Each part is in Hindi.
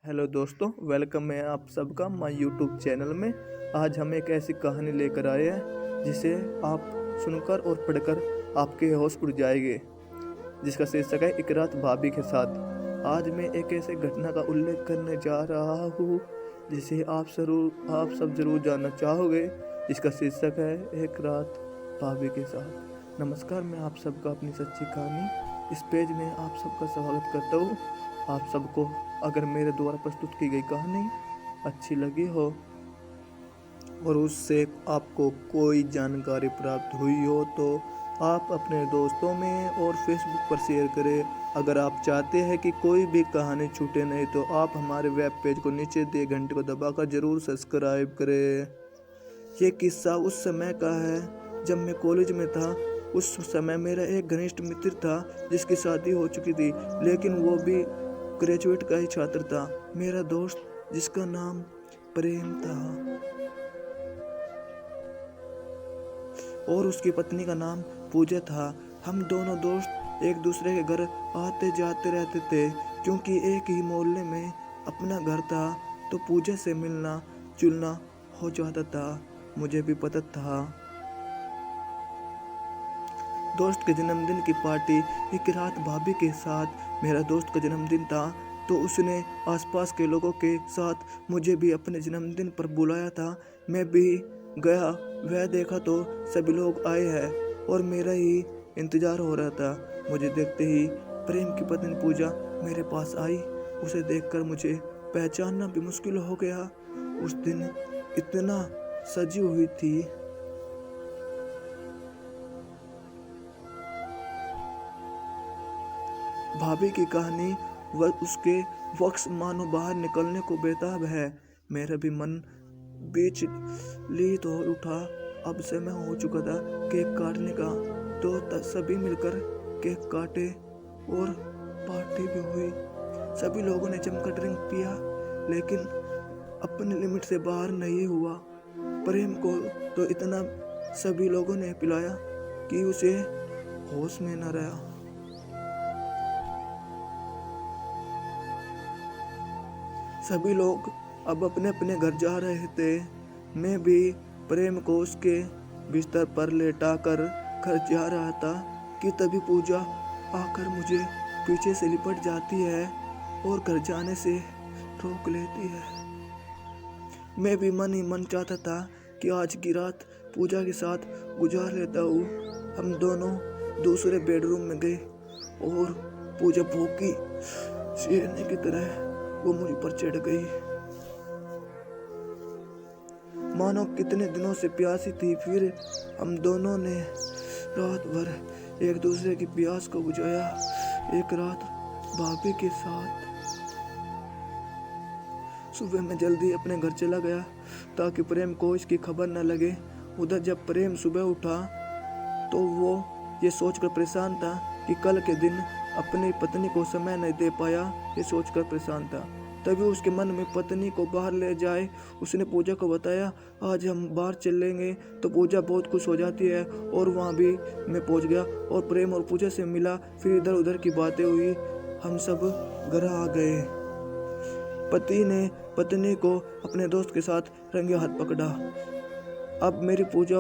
हेलो दोस्तों, वेलकम है आप सबका माय यूट्यूब चैनल में। आज हम एक ऐसी कहानी लेकर आए हैं जिसे आप सुनकर और पढ़कर आपके होश उड़ जाएंगे, जिसका शीर्षक है एक रात भाभी के साथ। आज मैं एक ऐसे घटना का उल्लेख करने जा रहा हूँ जिसे आप सब जरूर जानना चाहोगे, जिसका शीर्षक है एक रात भाभी के साथ। नमस्कार, मैं आप सबका अपनी सच्ची कहानी इस पेज में आप सबका स्वागत करता हूँ। आप सबको अगर मेरे द्वारा प्रस्तुत की गई कहानी अच्छी लगी हो और उससे आपको कोई जानकारी प्राप्त हुई हो तो आप अपने दोस्तों में और फेसबुक पर शेयर करें। अगर आप चाहते हैं कि कोई भी कहानी छूटे नहीं तो आप हमारे वेब पेज को नीचे दिए घंटे को दबाकर ज़रूर सब्सक्राइब करें। ये किस्सा उस समय का है जब मैं कॉलेज में था। उस समय मेरा एक घनिष्ठ मित्र था जिसकी शादी हो चुकी थी, लेकिन वो भी ग्रेजुएट का ही छात्र था। मेरा दोस्त जिसका नाम प्रेम था और उसकी पत्नी का नाम पूजा था। हम दोनों दोस्त एक दूसरे के घर आते जाते रहते थे। क्योंकि एक ही मोहल्ले में अपना घर था तो पूजा से मिलना जुलना हो जाता था। मुझे भी पता था। दोस्त के जन्मदिन की पार्टी एक रात भाभी के साथ। मेरा दोस्त का जन्मदिन था तो उसने आसपास के लोगों के साथ मुझे भी अपने जन्मदिन पर बुलाया था। मैं भी गया। वह देखा तो सभी लोग आए हैं और मेरा ही इंतजार हो रहा था। मुझे देखते ही प्रेम की पत्नी पूजा मेरे पास आई। उसे देखकर मुझे पहचानना भी मुश्किल हो गया। उस दिन इतना सजी हुई थी। भाभी की कहानी व उसके वक्स मानो बाहर निकलने को बेताब है। मेरा भी मन बीच लीत हो उठा। अब समय हो चुका था केक काटने का, तो सभी मिलकर केक काटे और पार्टी भी हुई। सभी लोगों ने जमकर ड्रिंक पिया, लेकिन अपने लिमिट से बाहर नहीं हुआ। प्रेम को तो इतना सभी लोगों ने पिलाया कि उसे होश में न रहा। सभी लोग अब अपने अपने घर जा रहे थे। मैं भी प्रेम को उसके बिस्तर पर लेटाकर घर जा रहा था कि तभी पूजा आकर मुझे पीछे से लिपट जाती है और घर जाने से रोक लेती है। मैं भी मन ही मन चाहता था कि आज की रात पूजा के साथ गुजार लेता हूँ। हम दोनों दूसरे बेडरूम में गए और पूजा भूखी शेरनी की तरह वो मुझ पर चढ़ गई। मानो कितने दिनों से प्यासी थी। फिर हम दोनों ने रात भर एक दूसरे की प्यास को बुझाया। एक रात भाभी के साथ। सुबह मैं जल्दी अपने घर चला गया ताकि प्रेम को इसकी खबर न लगे। उधर जब प्रेम सुबह उठा तो वो ये सोचकर परेशान था कि कल के दिन अपनी पत्नी को समय नहीं दे पाया। ये सोचकर परेशान था। तभी उसके मन में पत्नी को बाहर ले जाए। उसने पूजा को बताया, आज हम बाहर चलेंगे। तो पूजा बहुत खुश हो जाती है और वहाँ भी मैं पहुँच गया और प्रेम और पूजा से मिला। फिर इधर उधर की बातें हुई। हम सब घर आ गए। पति ने पत्नी को अपने दोस्त के साथ रंगे हाथ पकड़ा। अब मेरी पूजा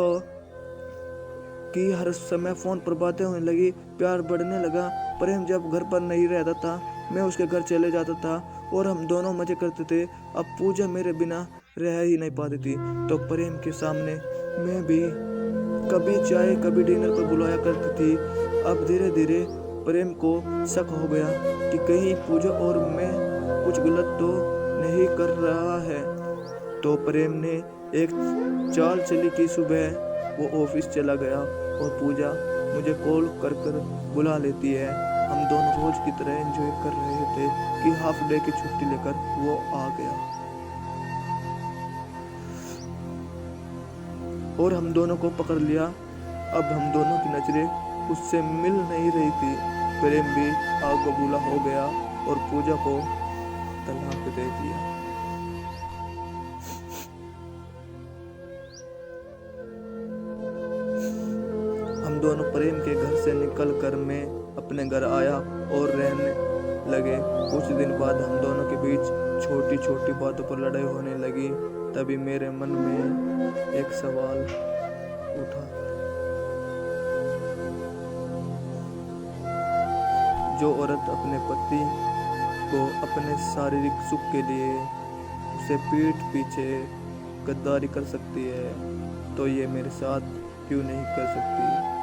कि हर समय फ़ोन पर बातें होने लगी, प्यार बढ़ने लगा। प्रेम जब घर पर नहीं रहता था, मैं उसके घर चले जाता था और हम दोनों मज़े करते थे। अब पूजा मेरे बिना रह ही नहीं पाती थी, तो प्रेम के सामने मैं भी कभी चाय कभी डिनर पर बुलाया करती थी। अब धीरे धीरे प्रेम को शक हो गया कि कहीं पूजा और मैं कुछ गलत तो नहीं कर रहा है। तो प्रेम ने एक चाल चली कि सुबह वो ऑफिस चला गया और पूजा मुझे कॉल कर बुला लेती है। हम दोनों रोज की तरह एंजॉय कर रहे थे कि हाफ डे की छुट्टी लेकर वो आ गया और हम दोनों को पकड़ लिया। अब हम दोनों की नजरें उससे मिल नहीं रही थी। प्रेम भी आग बबूला हो गया और पूजा को तलाक दे दिया। हम दोनों प्रेम के घर से निकलकर मैं अपने घर आया और रहने लगे। कुछ दिन बाद हम दोनों के बीच छोटी छोटी बातों पर लड़ाई होने लगी। तभी मेरे मन में एक सवाल उठा, जो औरत अपने पति को अपने शारीरिक सुख के लिए उसे पीठ पीछे गद्दारी कर सकती है, तो ये मेरे साथ क्यों नहीं कर सकती।